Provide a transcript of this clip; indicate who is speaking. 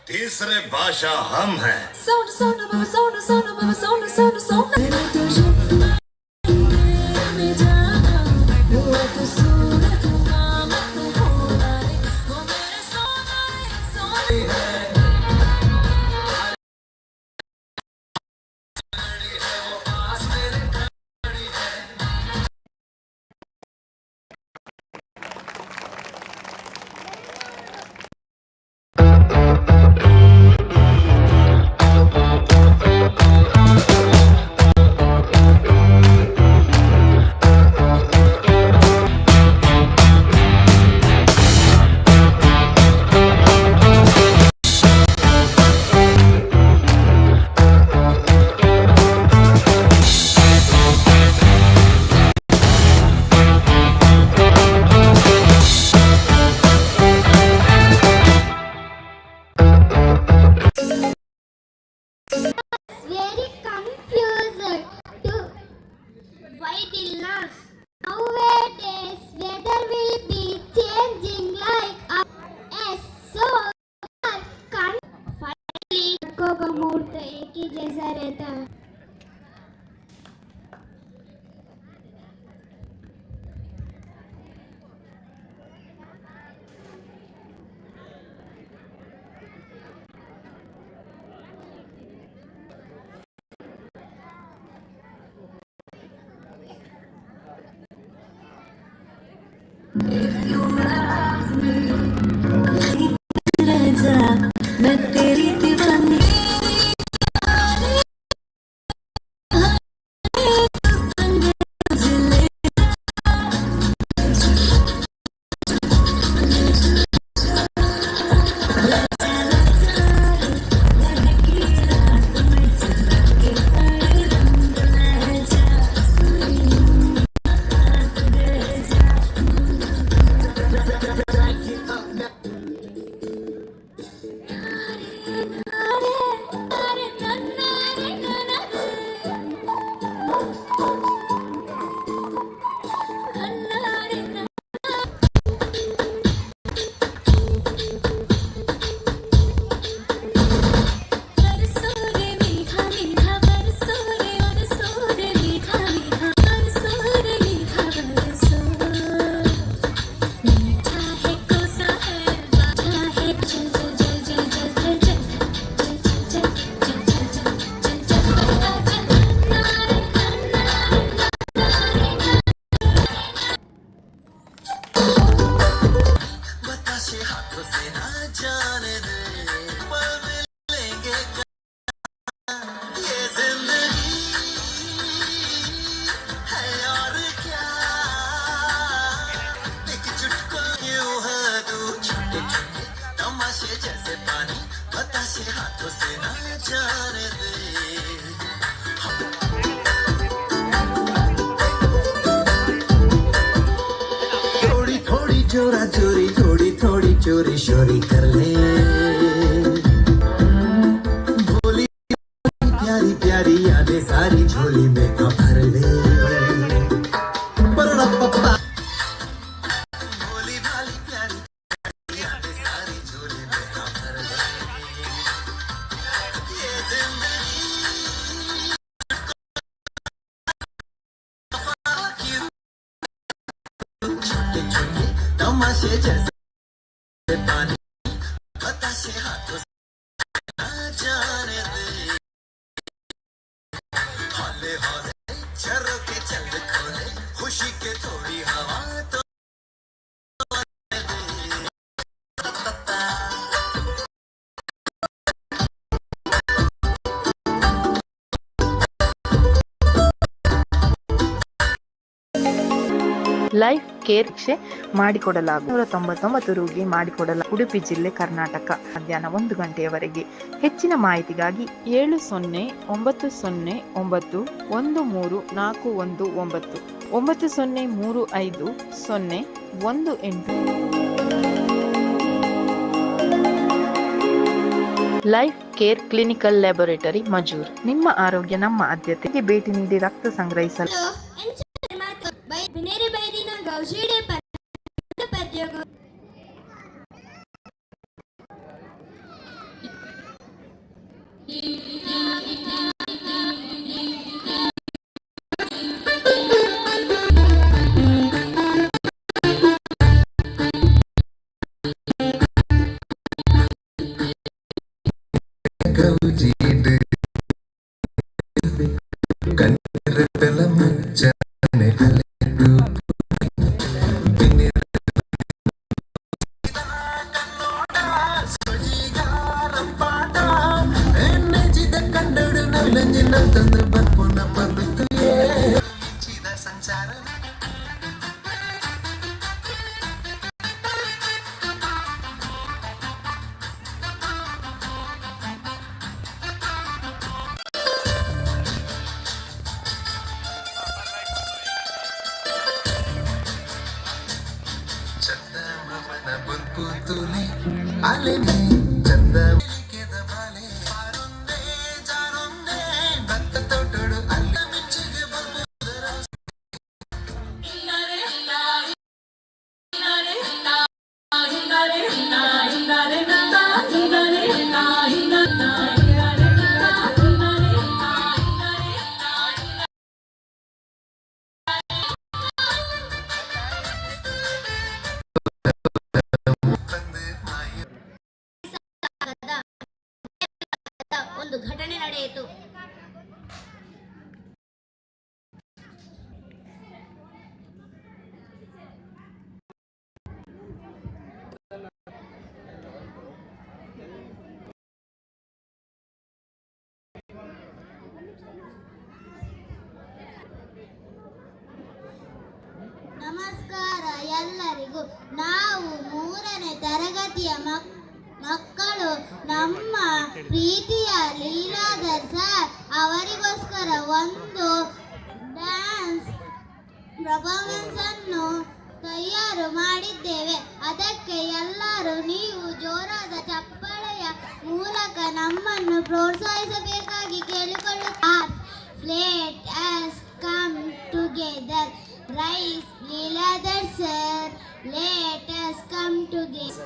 Speaker 1: तीसरे भाषा हम हैं।
Speaker 2: Very confused to why the last. Nowadays weather will be changing like yes, so finally को मूड तो एक ही जैसा रहता है.
Speaker 3: मैं तेरी दीवानी चोरा चोरी थोड़ी थोड़ी चोरी शोरी कर ले भोली प्यारी प्यारी यादें सारी झोली में भर ले पप्पा भोली भाली प्यारी यादें सारी झोली में भर ले ये जिंदगी तमाशे जैसे पानी बताशे हाथों से ना जाने दे हौले हौले झरोके चल खोले खुशी के थोड़ी हवा तो
Speaker 4: ಲೈಫ್ ಕೇರ್ ಶಿಕ್ಷೆ ಮಾಡಿಕೊಡಲಾಗುವುದು 199 ರುಗೆ ಮಾಡಿಕೊಡಲಾಗುವುದು. ಉಡುಪಿ ಜಿಲ್ಲೆ, ಕರ್ನಾಟಕ. ಮಧ್ಯಾಹ್ನ 1 ಗಂಟೆಯವರೆಗೆ. ಹೆಚ್ಚಿನ ಮಾಹಿತಿಗಾಗಿ 7099134119 90350118. ಲೈಫ್ ಕೇರ್ ಕ್ಲಿನಿಕಲ್ ಲ್ಯಾಬೊರೇಟರಿ ಮಜೂರ್. ನಿಮ್ಮ ಆರೋಗ್ಯ ನಮ್ಮ ಆದ್ಯತೆಗೆ ಭೇಟಿ ನೀಡಿ ರಕ್ತ ಸಂಗ್ರಹಿಸಲು
Speaker 2: Bineri Baidina Gaujide Padyogo
Speaker 3: ಗೌಜಿಡು ಕಣ್ಣೀರ ಬೆಲ ಮುಚ್ಚನೆ ಹಲೆಡು ಕಂಡಡು ನಲಂಜಿನ ತಂದು ಬರ್ಪುನ ಪರ್ಬಿತು ಸಂಸಾರ ಚಂದ ಮಮನ ಬುಲ್ಪುತುಲಿ ಅಲೆನೆ ಚಂದ ಬಾಲೆ ಪಾರೊಂದೆ ಜಾರೊಂದೆ ಭತ್ತ ತೋಟಡು ಅಲ್ಲ ಮಿಚ್ಚಿಗೆ ಬರ್ಬೋದರ
Speaker 2: ಒಂದು ಘಟನೆ ನಡೆಯಿತು. ನಮಸ್ಕಾರ ಎಲ್ಲರಿಗೂ. ನಾವು 3ನೇ ತರಗತಿಯ ಮಕ್ಕಳು. ನಮ್ಮ ಪ್ರೀತಿಯ ಲೀಲಾಧರ್ ಸರ್ ಅವರಿಗೋಸ್ಕರ ಒಂದು ಡ್ಯಾನ್ಸ್ ಪರ್ಫಾರ್ಮೆನ್ಸ್ ಅನ್ನು ತಯಾರು ಮಾಡಿದ್ದೇವೆ. ಅದಕ್ಕೆ ಎಲ್ಲರೂ ನೀವು ಜೋರಾದ ಚಪ್ಪಾಳೆಯ ಮೂಲಕ ನಮ್ಮನ್ನು ಪ್ರೋತ್ಸಾಹಿಸಬೇಕಾಗಿ ಕೇಳಿಕೊಳ್ಳುತ್ತಾರೆ. ಪ್ಲೇಟ್